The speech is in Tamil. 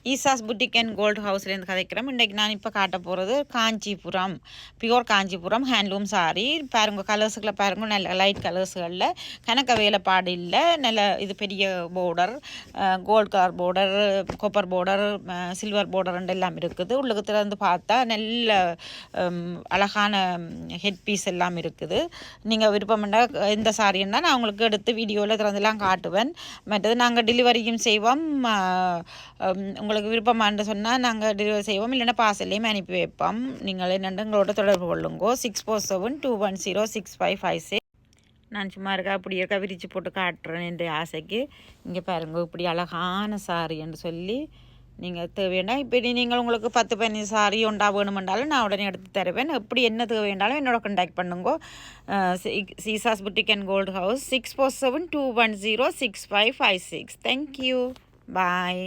ஈசாஸ் புட்டிக் அண்ட் கோல்டு ஹவுஸ்லேருந்து கதைக்கிறோம். இன்றைக்கு நான் இப்போ காட்ட போகிறது Kanchipuram, pure Kanchipuram handloom sorry. பாருங்கள், கலர்ஸுகளை பாருங்கள், நல்ல லைட் கலர்ஸுகளில் கணக்க வேலைப்பாடு இல்லை. நல்ல இது பெரிய border, gold colour border, copper border, silver border எல்லாம் இருக்குது. உள்ளுக்கு வந்து பார்த்தா நல்ல அழகான ஹெட் பீஸ் எல்லாம் இருக்குது. நீங்கள் விருப்பம்னா இந்த சாரின்னா நான் உங்களுக்கு எடுத்து வீடியோவில் திறந்துலாம் காட்டுவேன். மற்றது நாங்கள் டெலிவரியும் செய்வோம். உங்களுக்கு விருப்பமானு சொன்னால் நாங்கள் டெலிவரி செய்வோம், இல்லைன்னா பார்சல்லையும் அனுப்பி வைப்போம். நீங்கள் என்னென்று எங்களோட தொடர்பு கொள்ளுங்கோ. 6472106556. நான் சும்மா இருக்கா இப்படி இருக்கா விரித்து போட்டு காட்டுறேன் என்ற ஆசைக்கு. இங்கே பாருங்க, இப்படி அழகான சாரி என்று சொல்லி நீங்கள் தேவைன்னா இப்போ நீங்கள் உங்களுக்கு 10-15 சாரி ஒன்றா வேணுமென்றாலும் நான் உடனே எடுத்து தருவேன். எப்படி என்ன தேவையாண்டாலும் என்னோட கான்டாக்ட் பண்ணுங்க. Eesa's boutique and gold house, 6472106556. Thank you, bye.